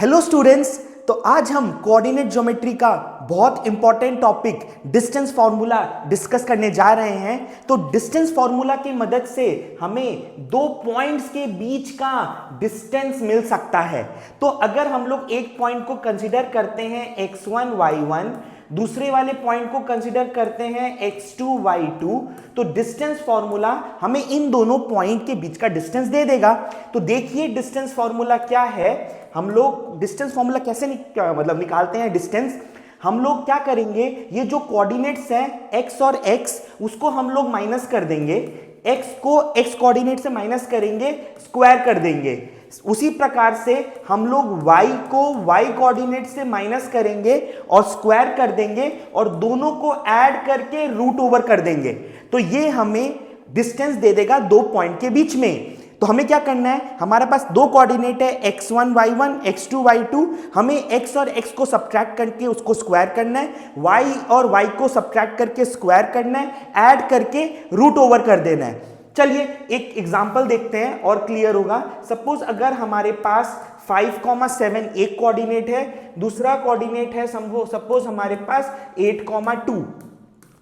Hello students. तो आज हम कोऑर्डिनेट ज्योमेट्री का बहुत important topic distance formula discuss करने जा रहे हैं। तो डिस्टेंस फॉर्मूला की मदद से हमें दो पॉइंट्स के बीच का डिस्टेंस मिल सकता है। तो अगर हम लोग एक पॉइंट को कंसीडर करते हैं x1 y1, दूसरे वाले पॉइंट को कंसीडर करते हैं x2 y2, तो डिस्टेंस फॉर्मूला हमें इन दोनों पॉइंट के बीच का डिस्टेंस दे देगा। तो देखिए डिस्टेंस फॉर्मूला क्या है। हम लोग डिस्टेंस फॉर्मूला कैसे निकालते हैं डिस्टेंस। हम लोग क्या करेंगे, ये जो कोऑर्डिनेट्स हैं x और x, उसको हम लोग माइनस कर देंगे। x को x कोऑर्डिनेट से माइनस करेंगे, स्क्वायर कर देंगे। उसी प्रकार से हम लोग y को y कोऑर्डिनेट से माइनस करेंगे और स्क्वायर कर देंगे और दोनों को ऐड करके रूट ओवर कर देंगे। तो ये हमें डिस्टेंस दे देगा दो पॉइंट के बीच में। तो हमें क्या करना है, हमारे पास दो कोऑर्डिनेट है x1 y1 x2 y2। हमें x और x को सब्ट्रैक्ट करके उसको स्क्वायर करना है, y और y को सब्ट्रैक्ट करके स्क्वायर करना है, ऐड करके रूट ओवर कर देना है। चलिए एक एग्जांपल देखते हैं और क्लियर होगा। सपोज अगर हमारे पास 5,7 एक कोऑर्डिनेट है, दूसरा कोऑर्डिनेट है सपोज हमारे पास 8,2।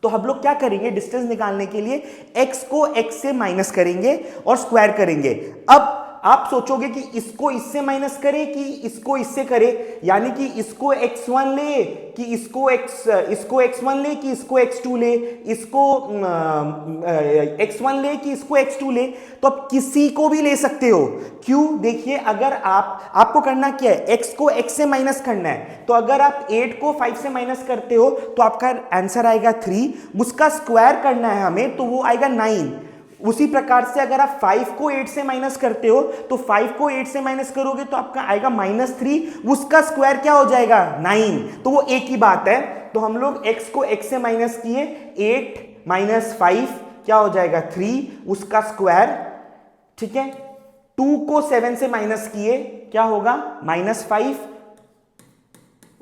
तो हम लोग क्या करेंगे, डिस्टेंस निकालने के लिए x को x से माइनस करेंगे और स्क्वायर करेंगे। अब आप सोचोगे कि इसको इससे माइनस करे कि इसको इससे करे, यानी कि इसको x1 ले कि इसको x1 ले कि इसको x2 ले, इसको x1 ले कि इसको x2 ले। तो आप किसी को भी ले सकते हो। क्यों? देखिए अगर आपको करना क्या है, x को x से माइनस करना है। तो अगर आप 8 को 5 से माइनस करते हो तो आपका आंसर आएगा 3, उसका स्क्वायर करना है हमें, तो वो आएगा 9। उसी प्रकार से अगर आप 5 को 8 से माइनस करते हो तो 5 को 8 से माइनस करोगे तो आपका आएगा -3, उसका स्क्वायर क्या हो जाएगा 9। तो वो एक ही बात है। तो हम लोग x को x से माइनस किए, 8 माइनस 5 क्या हो जाएगा 3, उसका स्क्वायर। ठीक है, 2 को 7 से माइनस किए, क्या होगा -5,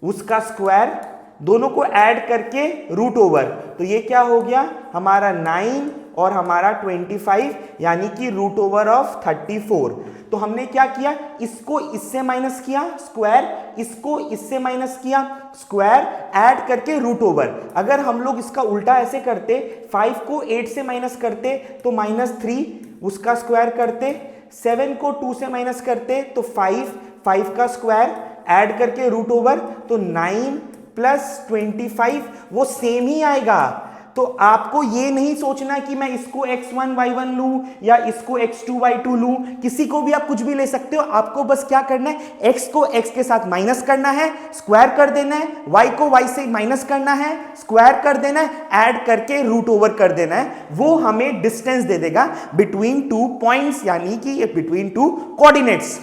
उसका स्क्वायर। दोनों को ऐड करके रूट ओवर, तो ये क्या हो गया हमारा 9 और हमारा 25, यानी कि रूट ओवर ऑफ 34। तो हमने क्या किया, इसको इससे माइनस किया स्क्वायर, इसको इससे माइनस किया स्क्वायर, ऐड करके रूट ओवर। अगर हम लोग इसका उल्टा ऐसे करते, 5 को 8 से माइनस करते तो -3, उसका स्क्वायर करते, 7 को 2 से माइनस करते तो 5 का स्क्वायर, ऐड करके रूट ओवर, तो 9 + 25 वो सेम ही आएगा। तो आपको ये नहीं सोचना कि मैं इसको x1 y1 लूं या इसको x2 y2 लूं, किसी को भी आप कुछ भी ले सकते हो। आपको बस क्या करना है, x को x के साथ माइनस करना है, स्क्वायर कर देना है, y को y से माइनस करना है, स्क्वायर कर देना है, ऐड करके रूट ओवर कर देना है। वो हमें डिस्टेंस दे देगा बिटवीन टू पॉइंट्स, यानी कि बिटवीन टू कोऑर्डिनेट्स।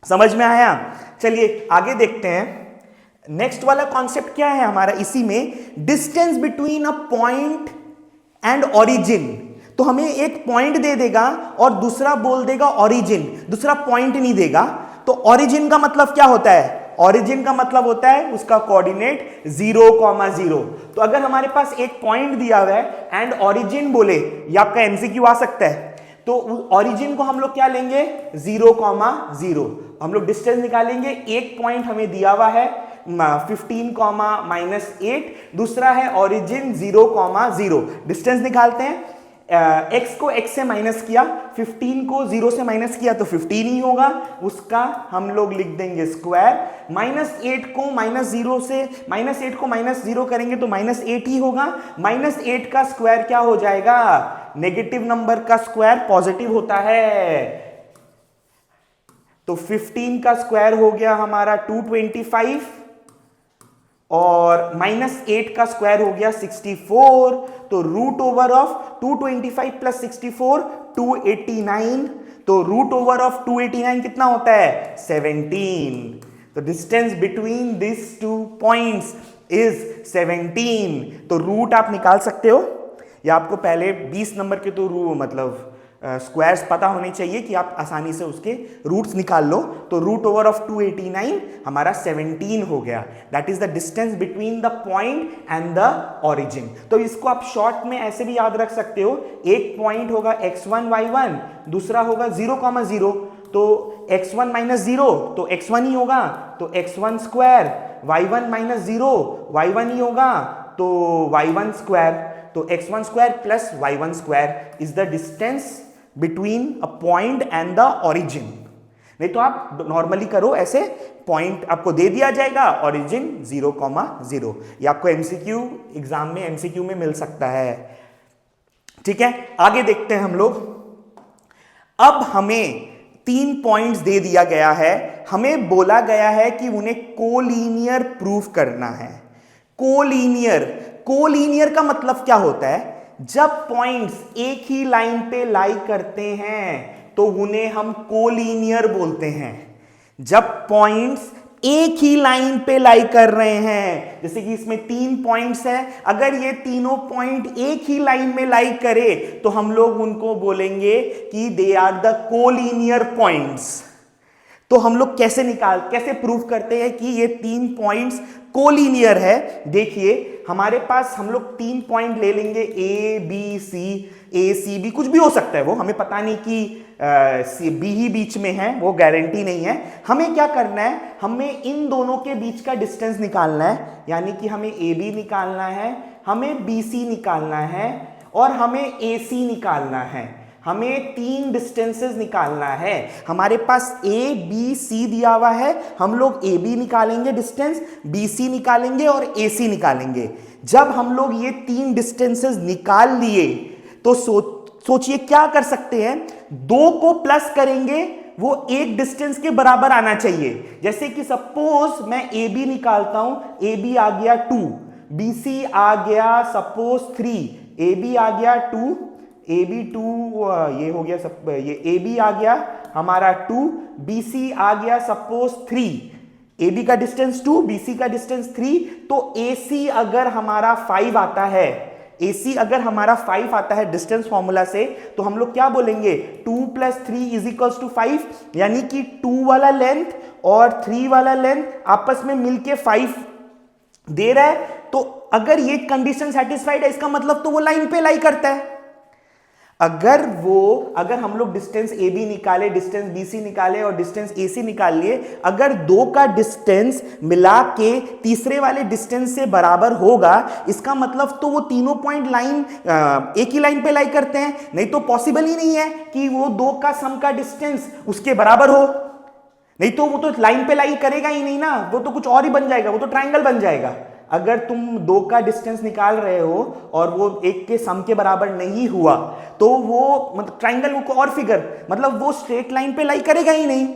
समझ में आया? चलिए आगे देखते हैं। नेक्स्ट वाला कॉन्सेप्ट क्या है हमारा, इसी में distance between a point and origin. तो हमें एक पॉइंट दे देगा और दूसरा बोल देगा ओरिजिन, दूसरा पॉइंट नहीं देगा। तो ओरिजिन का मतलब क्या होता है, ओरिजिन का मतलब होता है उसका कोऑर्डिनेट 0,0। तो अगर हमारे पास एक पॉइंट दिया हुआ है एंड ओरिजिन बोले, ये आपका एमसीक्यू आ सकता है। तो ओरिजिन को हम लोग क्या लेंगे, 0,0। हम लोग डिस्टेंस निकालेंगे। एक पॉइंट हमें दिया हुआ है 15, -8, दूसरा है ओरिजिन 0,0। डिस्टेंस निकालते हैं। x को x से माइनस किया, 15 को 0 से माइनस किया तो 15 ही होगा, उसका हम लोग लिख देंगे स्क्वायर। -8 को -0 करेंगे तो -8 ही होगा। -8 का स्क्वायर क्या हो जाएगा, नेगेटिव नंबर का स्क्वायर पॉजिटिव होता है। तो 15 का स्क्वायर हो गया हमारा 225 और -8 का स्क्वायर हो गया 64। तो रूट ओवर ऑफ 225 + 64 289। तो रूट ओवर ऑफ 289 कितना होता है, 17। तो distance between this two points is 17। तो रूट आप निकाल सकते हो, या आपको पहले 20 नंबर के तो स्क्वायर्स पता होने चाहिए कि आप आसानी से उसके रूट्स निकाल लो। तो रूट ओवर ऑफ 289 हमारा 17 हो गया। That is the distance between the point and the origin. तो इसको आप शॉर्ट में ऐसे भी याद रख सकते हो, एक पॉइंट होगा x1 y1, दूसरा होगा 0,0। तो x1 माइनस 0 तो x1 ही होगा, तो x1 square, y1 minus 0 y1 ही होगा, तो y1 स्क्वायर, तो x1 square plus y1 square is the distance between a point and the origin. नहीं तो आप नॉर्मली करो ऐसे, पॉइंट आपको दे दिया जाएगा, ओरिजिन 0,0। ये आपको एमसीक्यू एग्जाम में, एमसीक्यू में मिल सकता है। ठीक है, आगे देखते हैं हम लोग। अब हमें 3 पॉइंट्स दे दिया गया है, हमें बोला गया है कि उन्हें कोलीनियर प्रूफ करना है। कोलीनियर, कोलीनियर का मतलब क्या होता है? जब पॉइंट्स एक ही लाइन पे लाई करते हैं तो उन्हें हम कोलीनियर बोलते हैं। जब पॉइंट्स एक ही लाइन पे लाई कर रहे हैं, जैसे कि इसमें 3 पॉइंट्स हैं, अगर ये तीनों पॉइंट एक ही लाइन में लाई करे तो हम लोग उनको बोलेंगे कि they are the collinear points. तो हम लोग कैसे प्रूव करते हैं कि ये 3 पॉइंट्स कोलीनियर है? देखिए हमारे पास हम लोग 3 पॉइंट ले लेंगे, A B C, A C B, कुछ भी हो सकता है, वो हमें पता नहीं कि बी ही बीच में है, वो गारंटी नहीं है। हमें क्या करना है, हमें इन दोनों के बीच का डिस्टेंस निकालना है, यानी कि हमें ए बी निकालना है, हमें बी सी निकालना है और हमें ए सी निकालना है। हमें 3 डिस्टेंसेस निकालना है। हमारे पास ए बी सी दिया हुआ है, हम लोग ए बी निकालेंगे डिस्टेंस, बी सी निकालेंगे और ए सी निकालेंगे। जब हम लोग ये 3 डिस्टेंसेस निकाल लिए तो सोचिए क्या कर सकते हैं, 2 को प्लस करेंगे, वो एक डिस्टेंस के बराबर आना चाहिए। जैसे कि सपोज मैं ए बी निकालता हूं, ए बी आ गया 2, बी सी आ गया सपोज 3, ए बी आ गया 2, ए बी 2, ये हो गया सब, ये ए बी आ गया हमारा 2, बी सी आ गया सपोज 3, ए बी का डिस्टेंस 2, बी सी का डिस्टेंस 3, तो ए सी अगर हमारा 5 आता है, AC अगर हमारा 5 आता है डिस्टेंस फॉर्मूला से, तो हम लोग क्या बोलेंगे, 2 + 3 = 5, यानी कि 2 वाला लेंथ और 3 वाला लेंथ आपस में मिलके 5 दे रहा है। तो अगर ये कंडीशन सेटिस्फाइड है, इसका मतलब तो वो लाइन पे लाई करता है। अगर हम लोग डिस्टेंस ए बी निकाले, डिस्टेंस बी सी निकाले और डिस्टेंस ए सी निकाल लिए, अगर 2 का डिस्टेंस मिला के तीसरे वाले डिस्टेंस से बराबर होगा, इसका मतलब तो वो तीनों पॉइंट लाइन एक ही लाइन पे लाई करते हैं। नहीं तो पॉसिबल ही नहीं है कि वो 2 का सम का डिस्टेंस उसके बराबर हो, नहीं तो वो तो लाइन पे लाई करेगा ही नहीं ना, वो तो कुछ और ही बन जाएगा, वो तो ट्राइंगल बन जाएगा। अगर तुम 2 का डिस्टेंस निकाल रहे हो और वो 1 के सम के बराबर नहीं हुआ, तो वो मतलब ट्राइंगल को और फिगर, मतलब वो स्ट्रेट लाइन पे लाई करेगा ही नहीं।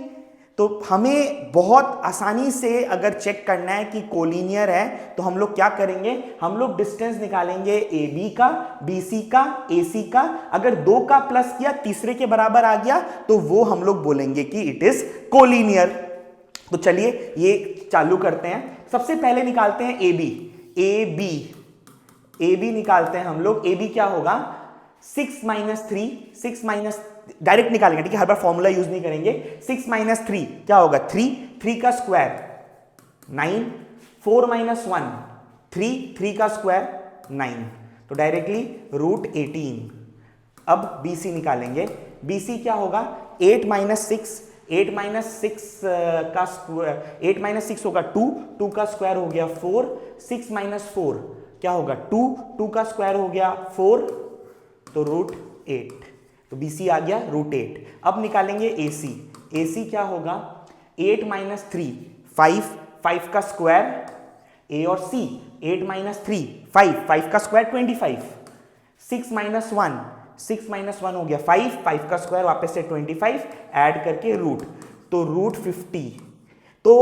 तो हमें बहुत आसानी से अगर चेक करना है कि कोलिनियर है, तो हम लोग क्या करेंगे, हम लोग डिस्टेंस निकालेंगे ए बी का, बी सी का, ए सी का। अगर 2 का प्लस किया तीसरे के बराबर आ गया, तो वो हम लोग बोलेंगे कि इट इज कोलिनियर। तो चलिए ये चालू करते हैं। सबसे पहले निकालते हैं ए बी। ए बी निकालते हैं हम लोग। ए बी क्या होगा, 6 - 3, 6 डायरेक्ट निकालेंगे, ठीक है, हर बार फॉर्मूला यूज नहीं करेंगे। 6 - 3 क्या होगा, 3 का स्क्वायर 9, 4 - 1 3 का स्क्वायर 9, तो डायरेक्टली √18। अब बी सी निकालेंगे। बी सी क्या होगा, 8 - 6 का स्क्वायर, 8 - 6 होगा 2 का स्क्वायर हो गया 4, 6 - 4 क्या होगा 2 का स्क्वायर हो गया 4, तो √8, तो BC आ गया √8। अब निकालेंगे AC। AC क्या होगा, 8 - 3 5 का स्क्वायर, A और C, 8 - 3 5 का स्क्वायर 25, 6 - 1 हो गया 5 का स्क्वायर वापस से 25, ऐड करके रूट, तो √50। तो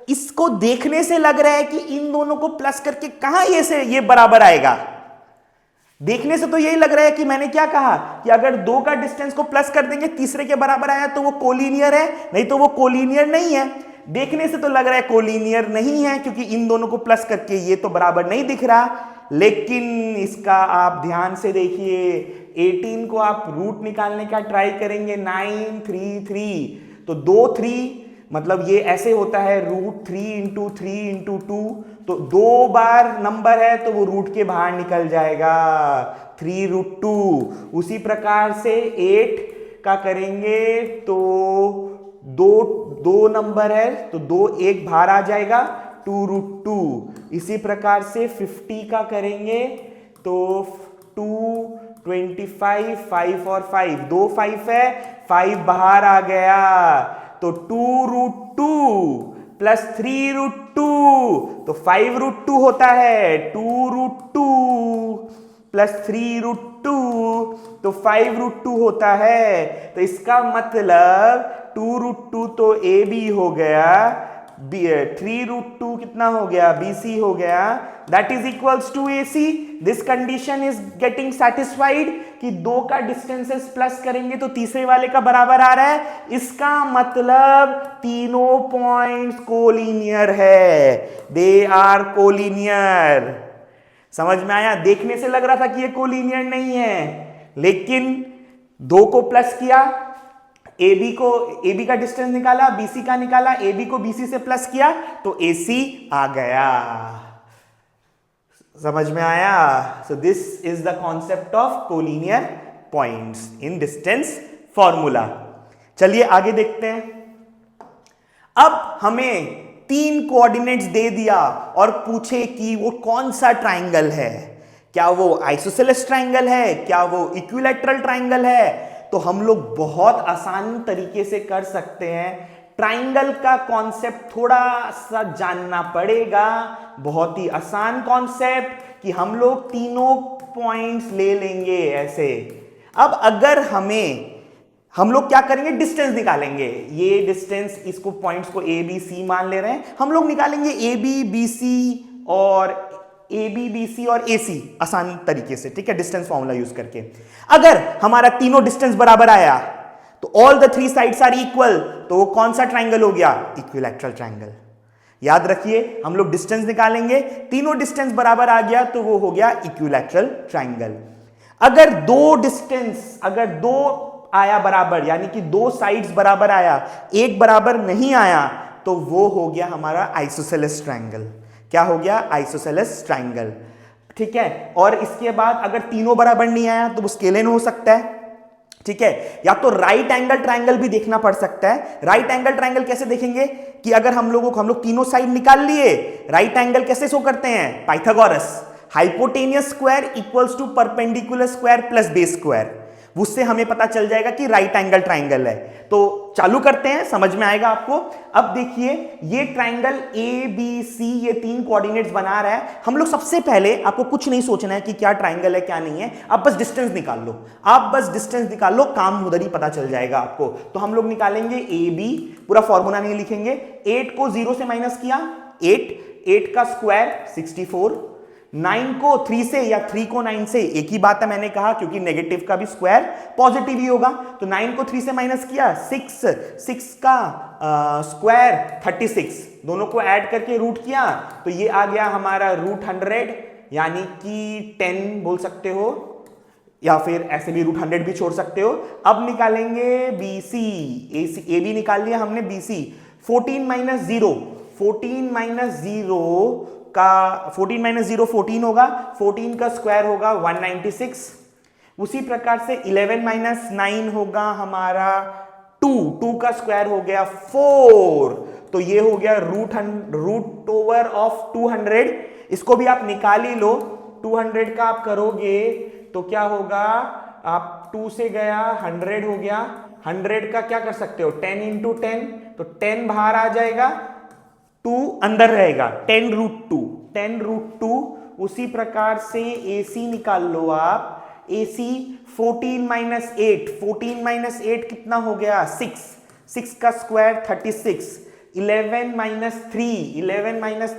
इसको देखने से लग रहा है कि इन दोनों को प्लस करके कहां ये बराबर आएगा। देखने से तो यही लग रहा है कि मैंने क्या कहा कि अगर 2 का डिस्टेंस को प्लस कर देंगे तीसरे के बराबर आया तो वो कोलिनियर है, नहीं तो वो कोलिनियर नहीं है। देखने से तो लग रहा है कोलिनियर नहीं है, क्योंकि इन दोनों को प्लस करके ये तो बराबर नहीं दिख रहा। लेकिन इसका आप ध्यान से देखिए, 18 को आप रूट निकालने का ट्राई करेंगे, 9 3 3, तो 2 3 मतलब ये ऐसे होता है √3 × 3 × 2, तो 2 बार नंबर है तो वो रूट के बाहर निकल जाएगा, 3√2। उसी प्रकार से 8 का करेंगे तो दो नंबर है तो 2 एक बाहर आ जाएगा, 2√2। इसी प्रकार से 50 का करेंगे तो 2, 25, 5 और 5, 2 5 है, 5 बाहर आ गया, तो 2√2 प्लस 3√2 तो 5√2 होता है, 2√2 प्लस 3√2 तो 5√2 होता है। तो इसका मतलब 2√2 तो ए बी हो गया, 3√2 कितना हो गया, BC हो गया, that is equals to AC। This condition is getting satisfied कि 2 का डिस्टेंसेस प्लस करेंगे तो तीसरे वाले का बराबर आ रहा है। इसका मतलब तीनों पॉइंट्स कोलिनियर है, दे आर कोलिनियर। समझ में आया? देखने से लग रहा था कि ये कोलिनियर नहीं है, लेकिन 2 को प्लस किया, AB का डिस्टेंस निकाला, BC का निकाला, AB को BC से प्लस किया तो AC आ गया। समझ में आया? So this is the concept of collinear points in distance formula. चलिए आगे देखते हैं। अब हमें 3 कोऑर्डिनेट्स दे दिया और पूछे कि वो कौन सा ट्राइंगल है, क्या वो आइसोसेलेस ट्राइंगल है, क्या वो इक्विलैटरल ट्राइंगल है। तो हम लोग बहुत आसान तरीके से कर सकते हैं। ट्राइंगल का कॉन्सेप्ट थोड़ा सा जानना पड़ेगा, बहुत ही आसान कॉन्सेप्ट कि हम लोग तीनों पॉइंट्स ले लेंगे ऐसे। अब अगर हम लोग क्या करेंगे, डिस्टेंस निकालेंगे। ये डिस्टेंस, इसको पॉइंट्स को ए बी सी मान ले रहे हैं, हम लोग निकालेंगे ए बी बी सी और ए बी बी सी और ए सी आसान तरीके से, ठीक है, डिस्टेंस फॉर्मूला यूज करके। अगर हमारा तीनों डिस्टेंस बराबर आया तो all the 3 sides are equal, तो वो कौन सा ट्राइंगल हो गया, इक्विलैटरल ट्राइंगल। याद रखिए, हम लोग डिस्टेंस निकालेंगे, तीनों डिस्टेंस बराबर आ गया तो वो हो गया इक्विलैटरल ट्राइंगल। अगर दो आया बराबर, यानी कि 2 साइड्स बराबर आया, एक बराबर नहीं आया, तो वो हो गया हमारा आइसोसेलेस ट्राइंगल। क्या हो गया, आइसोसेलेस ट्राइंगल, ठीक है। और इसके बाद अगर तीनों बराबर नहीं आया तो वो स्केलेन हो सकता है, ठीक है। या तो राइट एंगल ट्राइंगल भी देखना पड़ सकता है। राइट एंगल ट्राइंगल कैसे देखेंगे कि अगर हम लोग तीनों साइड निकाल लिए, राइट एंगल कैसे शो करते हैं, Pythagoras, hypotenuse square equals to perpendicular square plus base square, उससे हमें पता चल जाएगा कि राइट एंगल ट्राइंगल है। तो चालू करते हैं, समझ में आएगा आपको। अब देखिए, ये ट्राइंगल ए बी सी ये 3 कोऑर्डिनेट्स बना रहा है। हम लोग सबसे पहले, आपको कुछ नहीं सोचना है कि क्या ट्राइंगल है क्या नहीं है, आप बस डिस्टेंस निकाल लो, काम उधर ही पता चल जाएगा आपको। तो हम लोग निकालेंगे ए बी, पूरा फॉर्मूला नहीं लिखेंगे, 8 को 0 से माइनस किया, 8 का स्क्वायर 64, 9 को 3 से या 3 को 9 से, एक ही बात है, मैंने कहा क्योंकि नेगेटिव का भी स्क्वायर पॉजिटिव ही होगा। तो 9 को 3 से माइनस किया, 6 का स्क्वायर 36, दोनों को ऐड करके रूट किया तो ये आ गया हमारा √100, यानी कि 10 बोल सकते हो, या फिर ऐसे भी √100 भी छोड़ सकते हो। अब निकालेंगे BC, ए बी निकाल लिया हमने, BC 14 माइनस 0 14 होगा, 14 का स्क्वायर होगा 196। उसी प्रकार से 11 माइनस 9 होगा हमारा 2 का स्क्वायर हो गया 4, तो ये हो गया रूट ओवर ऑफ 200। इसको भी आप निकाल ही लो, 200 का आप करोगे तो क्या होगा, आप 2 से गया 100 हो गया, 100 का क्या कर सकते हो, 10 इंटू 10, तो 10 बाहर आ जाएगा, 2 अंदर रहेगा, 10√2। उसी प्रकार से AC निकाल लो आप, AC 14 माइनस 8 कितना हो गया, 6 का स्क्वायर 36, 11 माइनस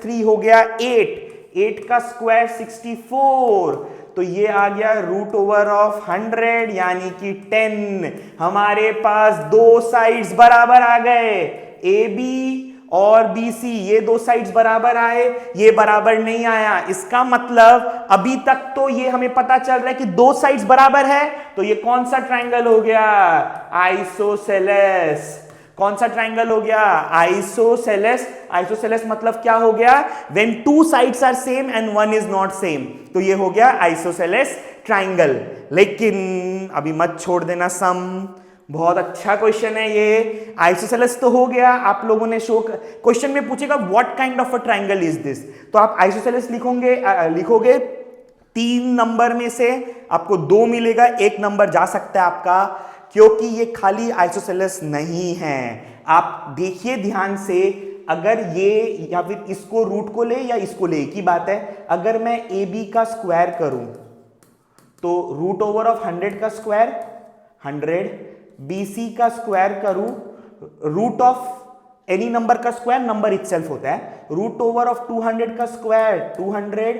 3 हो गया 8 का स्क्वायर 64, तो ये आ गया √100, यानी कि 10। हमारे पास 2 साइड्स बराबर आ गए, AB और BC, ये 2 साइड्स बराबर आए, ये बराबर नहीं आया। इसका मतलब अभी तक तो ये हमें पता चल रहा है कि 2 साइड्स बराबर है, तो ये कौन सा ट्राइंगल हो गया, आइसोसेलेस। कौन सा ट्राइंगल हो गया, आइसोसेलेस। आइसोसेलेस मतलब क्या हो गया, when 2 sides are same and 1 is not same, तो ये हो गया आइसोसेलेस ट्राइंगल। लेकिन अभी मत छोड़ देना सम, बहुत अच्छा क्वेश्चन है ये। आइसोसेलेस तो हो गया, आप लोगों ने शो, क्वेश्चन में पूछेगा what kind of a triangle is this, तो आप आइसोसेलेस लिखोगे 3 नंबर में से आपको 2 मिलेगा, 1 नंबर जा सकता है आपका, क्योंकि ये खाली आइसोसेलेस नहीं है। आप देखिए ध्यान से, अगर ये या फिर इसको रूट को ले या इसको ले, एक ही बात है। अगर मैं ए बी का स्क्वायर करूं तो रूट ओवर ऑफ 100 का स्क्वायर 100, BC का स्क्वायर करूं, रूट ऑफ एनी नंबर का स्क्वायर नंबर इटसेल्फ होता है, रूट ओवर ऑफ 200 का स्क्वायर 200,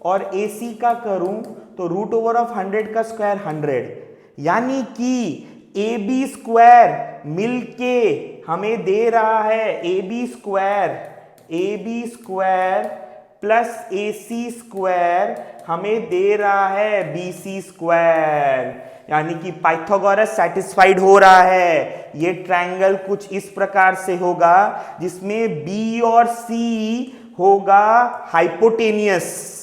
और AC का करूं तो रूट ओवर ऑफ 100 का स्क्वायर 100। यानी कि AB स्क्वायर मिलके हमें दे रहा है AB square plus AC square हमें दे रहा है BC स्क्वायर, यानी कि पाइथागोरस सेटिस्फाइड हो रहा है। ये ट्रायंगल कुछ इस प्रकार से होगा जिसमें B और C होगा हाइपोटेनियस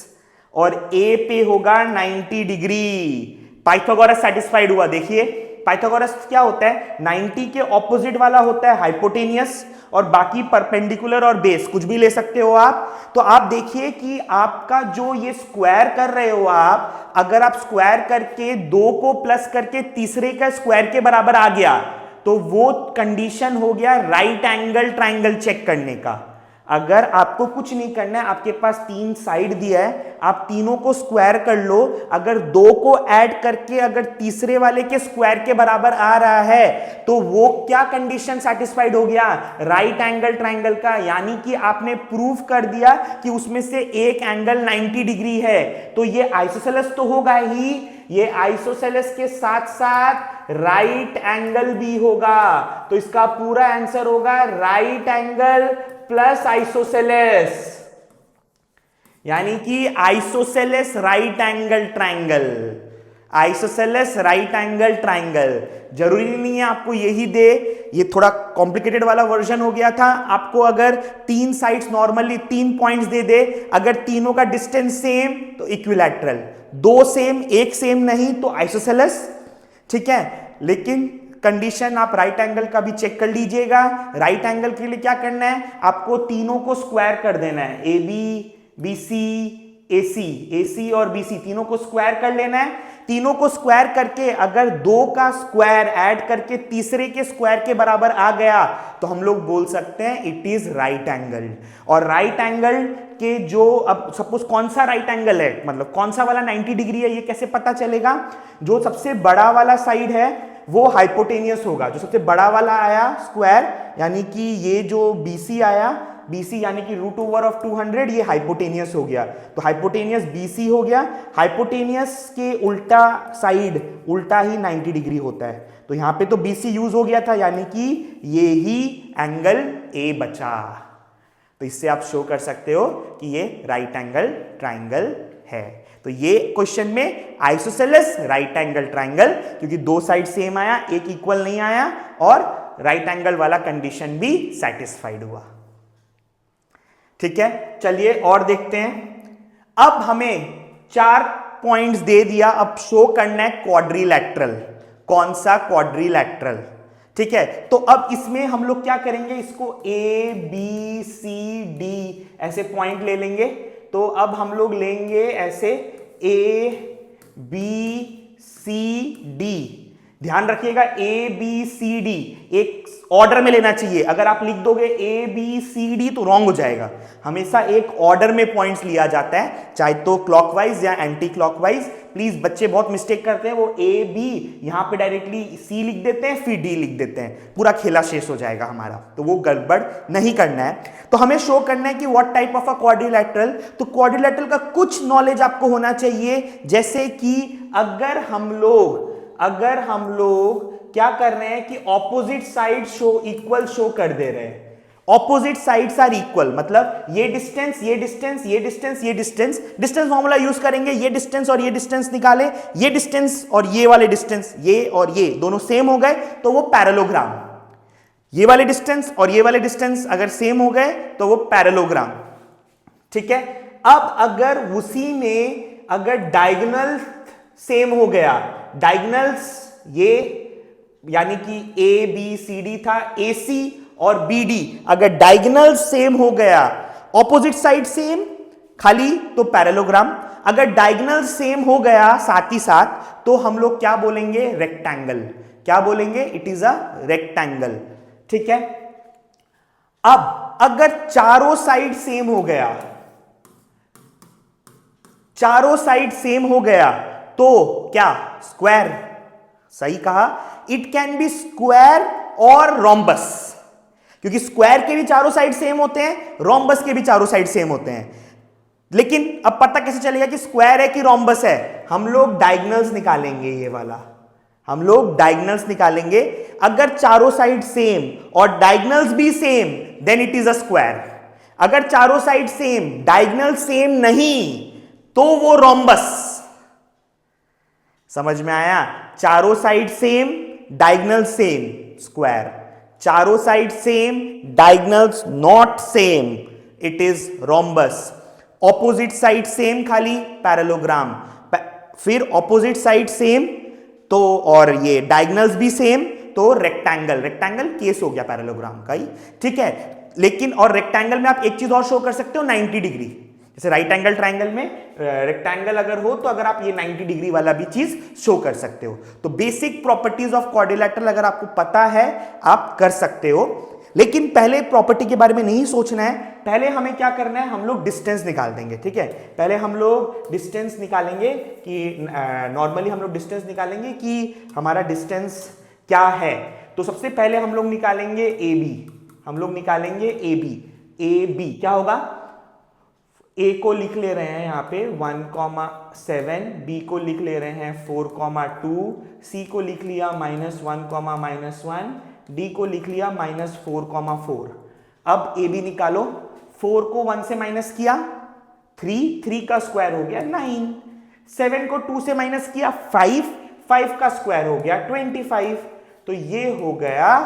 और A पे होगा 90 डिग्री। पाइथागोरस सेटिस्फाइड हुआ। देखिए पाइथागोरस क्या होता है, 90 के ऑपोजिट वाला होता है हाइपोटेनियस, और बाकी परपेंडिकुलर और बेस कुछ भी ले सकते हो आप। तो आप देखिए कि आपका जो ये स्क्वायर कर रहे हो आप, अगर आप स्क्वायर करके 2 को प्लस करके तीसरे का स्क्वायर के बराबर आ गया तो वो कंडीशन हो गया राइट एंगल ट्राइंगल चेक करने का। अगर आपको कुछ नहीं करना है, आपके पास 3 साइड दिया है, आप तीनों को स्क्वायर कर लो, अगर 2 को ऐड करके अगर तीसरे वाले के स्क्वायर के बराबर आ रहा है तो वो क्या कंडीशन सेटिस्फाइड हो गया, राइट एंगल ट्राइंगल का। यानी कि आपने प्रूव कर दिया कि उसमें से एक एंगल 90 डिग्री है। तो ये आइसोसेलेस तो होगा ही, ये आइसोसेलेस के साथ साथ राइट एंगल भी होगा। तो इसका पूरा आंसर होगा राइट एंगल प्लस आइसोसेलेस, यानी कि isosceles right angle triangle. Isosceles right angle triangle जरूरी नहीं है आपको यही दे, ये थोड़ा कॉम्प्लिकेटेड वाला वर्जन हो गया था। आपको अगर 3 साइड्स नॉर्मली 3 पॉइंट्स दे, अगर तीनों का डिस्टेंस सेम तो इक्विलैटरल, 2 सेम 1 सेम नहीं तो आइसोसेलेस, ठीक है। लेकिन कंडीशन आप राइट एंगल का भी चेक कर लीजिएगा। राइट एंगल के लिए क्या करना है, आपको तीनों को स्क्वायर कर देना है, AB BC AC और BC तीनों को स्क्वायर कर लेना है। तीनों को स्क्वायर करके अगर 2 का स्क्वायर ऐड करके तीसरे के स्क्वायर के बराबर आ गया तो हम लोग बोल सकते हैं इट इज राइट एंगल। और राइट एंगल के जो, अब सपोज कौन सा राइट एंगल है, मतलब कौन सा वाला 90 डिग्री है, ये कैसे पता चलेगा। जो सबसे बड़ा वाला साइड है वो हाइपोटेनियस होगा, जो सबसे बड़ा वाला आया स्क्वायर, यानी कि ये जो BC आया, BC यानी कि रूट ओवर ऑफ 200, ये हाइपोटेनियस हो गया, तो हाइपोटेनियस BC हो गया। हाइपोटेनियस के उल्टा साइड उल्टा ही 90 डिग्री होता है, तो यहां पे तो BC यूज हो गया था, यानी कि ये ही एंगल A बचा। तो इससे आप शो कर सकते हो कि ये राइट एंगल ट्राइंगल है। तो ये क्वेश्चन में आइसोसेलेस राइट एंगल ट्राइंगल, क्योंकि 2 साइड सेम आया, एक इक्वल नहीं आया, और राइट एंगल वाला कंडीशन भी सेटिस्फाइड हुआ। ठीक है, चलिए और देखते हैं। अब हमें 4 पॉइंट्स दे दिया, अब शो करना है क्वाड्रिलैटरल। कौन सा क्वाड्रिलैटरल, ठीक है। तो अब इसमें हम लोग क्या करेंगे, इसको A B C D ऐसे पॉइंट ले लेंगे। तो अब हम लोग लेंगे ऐसे A B C D, ध्यान रखिएगा A B C D एक ऑर्डर में लेना चाहिए। अगर आप लिख दोगे A B C D तो रॉन्ग हो जाएगा। हमेशा एक ऑर्डर में पॉइंट्स लिया जाता है, चाहे तो क्लॉकवाइज या एंटी क्लॉकवाइज। प्लीज बच्चे बहुत मिस्टेक करते हैं, वो A B यहां पे डायरेक्टली C लिख देते हैं फिर D लिख देते हैं, पूरा खेला शेष हो जाएगा हमारा, तो वो गड़बड़ नहीं करना है। तो हमें शो करना है कि what type of a quadrilateral. तो क्वाड्रिलैटरल का कुछ नॉलेज आपको होना चाहिए, जैसे कि अगर हम लोग क्या कर रहे हैं कि ऑपोजिट साइड इक्वल शो कर दे रहे हैं, ऑपोजिट साइड्स आर इक्वल, मतलब ये डिस्टेंस ये डिस्टेंस ये डिस्टेंस ये डिस्टेंस, डिस्टेंस फॉर्मूला यूज करेंगे, ये डिस्टेंस और ये डिस्टेंस निकाले, ये डिस्टेंस और ये वाले डिस्टेंस, ये और ये दोनों सेम हो गए तो वो पैरेललोग्राम। ये वाले डिस्टेंस और ये वाले डिस्टेंस अगर सेम हो गए तो वो पैरेललोग्राम, ठीक है। अब अगर उसी में अगर डायगोनल सेम हो गया, डायगोनल्स ये यानी कि ए बी सी डी था, ए सी और बी डी अगर डायगोनल सेम हो गया, ऑपोजिट साइड सेम खाली, तो पैरेललोग्राम। अगर डायगोनल सेम हो गया साथ ही साथ, तो हम लोग क्या बोलेंगे? रेक्टेंगल। क्या बोलेंगे? It is a rectangle. ठीक है। अब अगर चारों साइड सेम हो गया, चारों साइड सेम हो गया, तो क्या? स्क्वायर। सही कहा। इट कैन बी स्क्वायर और रोम्बस, क्योंकि स्क्वायर के भी चारों साइड सेम होते हैं, रोम्बस के भी चारों साइड सेम होते हैं। लेकिन अब पता कैसे चलेगा कि स्क्वायर है कि रोम्बस है? हम लोग डायगोनल्स निकालेंगे, ये वाला हम लोग डायगोनल्स निकालेंगे। अगर चारों साइड सेम और डायगोनल्स भी सेम, then it is a square. अगर चारों साइड सेम, डायगोनल सेम नहीं, तो वो रोम्बस। समझ में आया? चारों side same, diagonal same, square. चारों side same, diagonals not same, it is rhombus. Opposite side same खाली, पैरेललोग्राम। फिर ऑपोजिट साइड सेम तो, और ये डायगोनल्स भी सेम, तो रेक्टेंगल। रेक्टेंगल केस हो गया पैरेललोग्राम का ही। ठीक है। लेकिन और रेक्टेंगल में आप एक चीज और शो कर सकते हो, 90 डिग्री। जैसे राइट एंगल ट्रायंगल में रेक्टेंगल अगर हो, तो अगर आप ये 90 डिग्री वाला भी चीज शो कर सकते हो। तो बेसिक प्रॉपर्टीज ऑफ क्वाड्रिलेटरल अगर आपको पता है, आप कर सकते हो। लेकिन पहले प्रॉपर्टी के बारे में नहीं सोचना है, पहले हमें क्या करना है? हम लोग डिस्टेंस निकाल देंगे। ठीक है। पहले हम लोग डिस्टेंस निकालेंगे कि नॉर्मली हम लोग डिस्टेंस निकालेंगे कि हमारा डिस्टेंस क्या है। तो सबसे पहले हम लोग निकालेंगे ए बी। हम लोग निकालेंगे ए बी। ए बी क्या होगा? ए को लिख ले रहे हैं यहां पे 1,7, बी को लिख ले रहे हैं 4,2, सी को लिख लिया -1,-1, डी को लिख लिया -4,4। अब ए बी निकालो। 4 को 1 से माइनस किया 3 का स्क्वायर हो गया 9, 7 को 2 से माइनस किया 5 का स्क्वायर हो गया 25। तो ये हो गया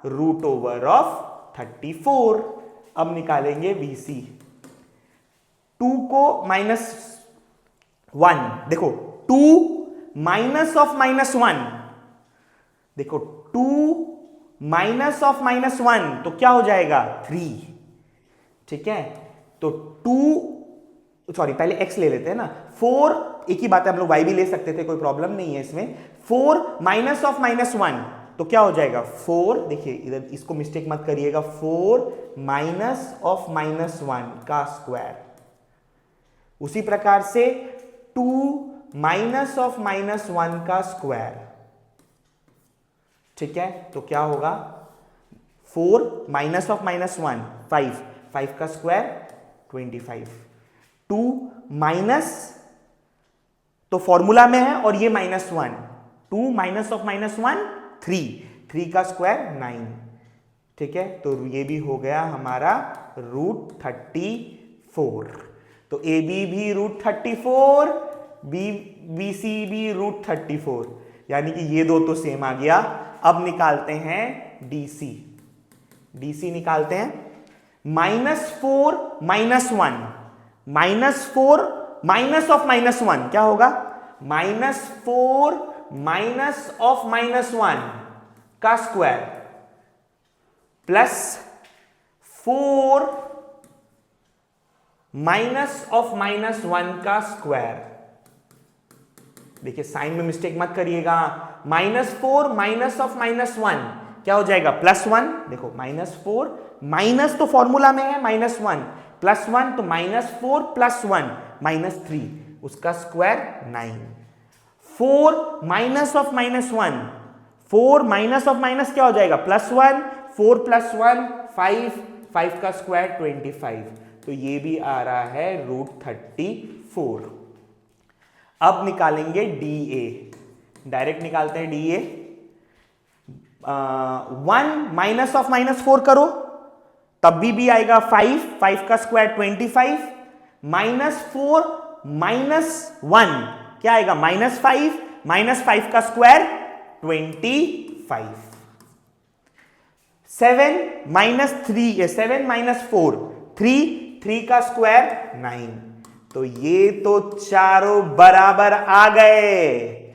√34। अब निकालेंगे BC। 2 को -1, देखो 2 माइनस ऑफ -1, देखो 2 माइनस ऑफ -1 तो क्या हो जाएगा? 3। ठीक है। तो 2, सॉरी पहले x ले लेते हैं ना। 4, एक ही बात है, हम लोग y भी ले सकते थे, कोई प्रॉब्लम नहीं है इसमें। 4 माइनस ऑफ -1 तो क्या हो जाएगा? 4, देखिए इधर इसको मिस्टेक मत करिएगा, 4 माइनस ऑफ -1 का स्क्वायर। उसी प्रकार से 2 माइनस ऑफ -1 का स्क्वायर। ठीक है। तो क्या होगा? 4 माइनस ऑफ -1 5 का स्क्वायर 25। 2 माइनस, तो फॉर्मूला में है और ये -1, 2 माइनस ऑफ -1 3 का स्क्वायर 9। ठीक है। तो ये भी हो गया हमारा √34। तो ए बी भी √34, बी सी भी √34, यानी कि ये दो तो सेम आ गया। अब निकालते हैं DC। DC निकालते हैं। -4 -1, -4 माइनस ऑफ -1 क्या होगा? -4 माइनस ऑफ -1 का स्क्वायर प्लस 4 माइनस ऑफ -1 का स्क्वायर। देखिए साइन में मिस्टेक मत करिएगा। -4 माइनस ऑफ -1 क्या हो जाएगा? +1। देखो -4 माइनस तो फॉर्मूला में है -1, +1 तो -4 + 1 -3, उसका square 9। 4 minus of -1, 4 minus of minus क्या हो जाएगा? +1, 4 + 1 5 का स्क्वायर 25। तो ये भी आ रहा है √34। अब निकालेंगे DA। डायरेक्ट निकालते हैं DA। 1 माइनस ऑफ -4 करो तब भी आएगा 5 का स्क्वायर 25, -4 -1 क्या आएगा? -5 का स्क्वायर 25। 7 -4 3 का स्क्वायर 9। तो ये तो चारों बराबर आ गए।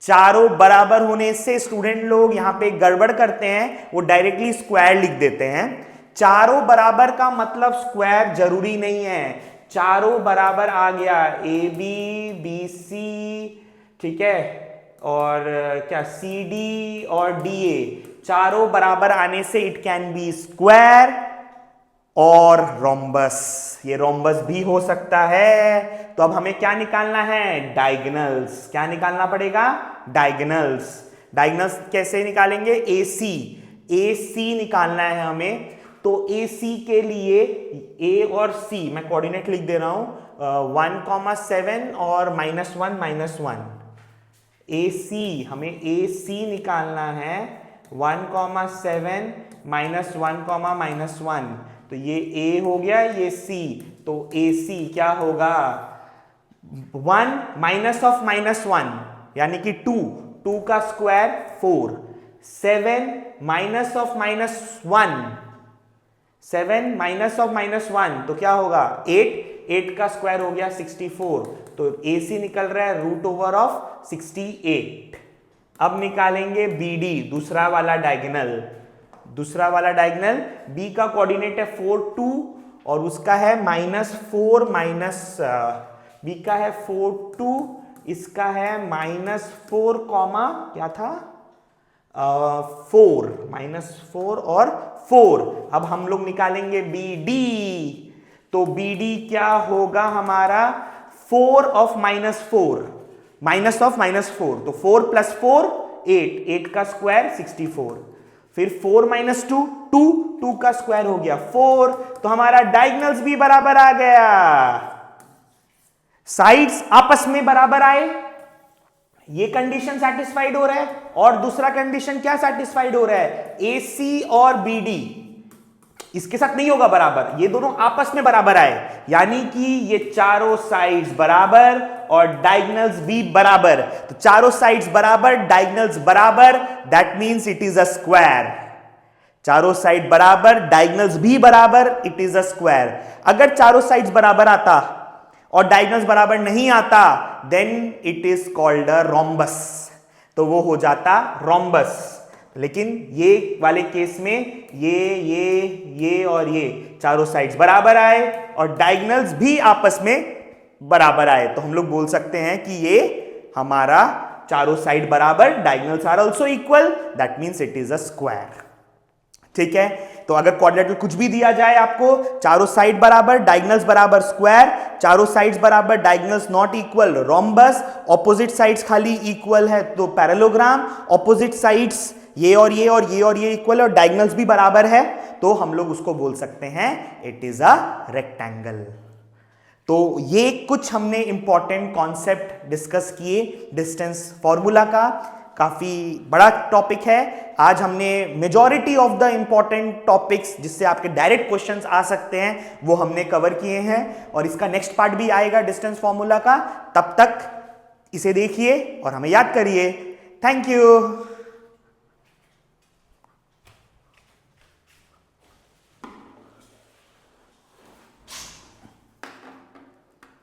चारों बराबर होने से स्टूडेंट लोग यहां पे गड़बड़ करते हैं, वो डायरेक्टली स्क्वायर लिख देते हैं। चारों बराबर का मतलब स्क्वायर जरूरी नहीं है। चारों बराबर आ गया ए बी बी सी, ठीक है, और क्या सी डी और डी ए, चारों बराबर आने से इट कैन बी स्क्वायर और रोम्बस, ये रोम्बस भी हो सकता है। तो अब हमें क्या निकालना है? डायगोनल्स। क्या निकालना पड़ेगा? डायगोनल्स। डायगोनल्स कैसे निकालेंगे? ए सी निकालना है हमें। तो ए सी के लिए ए और सी मैं कोऑर्डिनेट लिख दे रहा हूं, 1,7 और -1 ए सी, हमें ए सी निकालना है 1,7 -1 तो ये a हो गया, ये c, तो ac क्या होगा? 1 -1 यानी कि 2 का स्क्वायर 4, 7 -1 तो क्या होगा? 8 का स्क्वायर हो गया 64, तो ac निकल रहा है √68। अब निकालेंगे bd, दूसरा वाला डायगोनल। b का कोऑर्डिनेट है 4 2 और उसका है -4 b का है 4 2, इसका है -4 क्या था? 4 -4 और 4। अब हम लोग निकालेंगे bd, तो bd क्या होगा हमारा? 4 of -4 तो 4 + 4 8 का स्क्वायर 64, फिर 4 - 2 का स्क्वायर हो गया 4, तो हमारा डायगोनल्स भी बराबर आ गया। साइड्स आपस में बराबर आए, ये कंडीशन सेटिस्फाइड हो रहा है। और दूसरा कंडीशन क्या सेटिस्फाइड हो रहा है? AC और BD इसके साथ नहीं होगा बराबर, ये दोनों आपस में बराबर आए, यानी कि ये चारों साइड्स बराबर और डायगोनल्स भी बराबर। तो चारों साइड्स बराबर, डायगोनल्स बराबर, that means it is a square. चारों साइड बराबर, डायगोनल्स भी बराबर, इट इज अ स्क्वायर। अगर चारों साइड्स बराबर आता और डायगोनल्स बराबर नहीं आता, then it is called a rhombus, तो वो हो जाता रोम्बस। लेकिन ये वाले केस में ये और ये चारों साइड्स बराबर आए और डायगोनल्स भी आपस में बराबर आए, तो हम लोग बोल सकते हैं कि ये हमारा चारों साइड बराबर, diagonals are also equal, that means it is a square. ठीक है, तो अगर क्वाड्रेटिक कुछ भी दिया जाए आपको, चारों साइड बराबर, डायगोनल्स बराबर, स्क्वायर, चारों साइड्स बराबर, diagonals not equal, rhombus, opposite sides खाली इक्वल है तो पैरेललोग्राम, ऑपोजिट साइड्स ये और ये और ये और ये इक्वल और डायगोनल्स भी बराबर है, तो हम लोग उसको बोल सकते हैं इट इज अ रेक्टेंगल। तो ये कुछ हमने इंपॉर्टेंट कॉन्सेप्ट डिस्कस किए डिस्टेंस फॉर्मूला का। काफी बड़ा टॉपिक है। आज हमने majority of the important topics जिससे आपके डायरेक्ट क्वेश्चंस आ सकते हैं वो हमने कवर किए हैं, और इसका नेक्स्ट पार्ट भी आएगा डिस्टेंस फॉर्मूला का। तब तक इसे देखिए और हमें याद करिए। Thank you.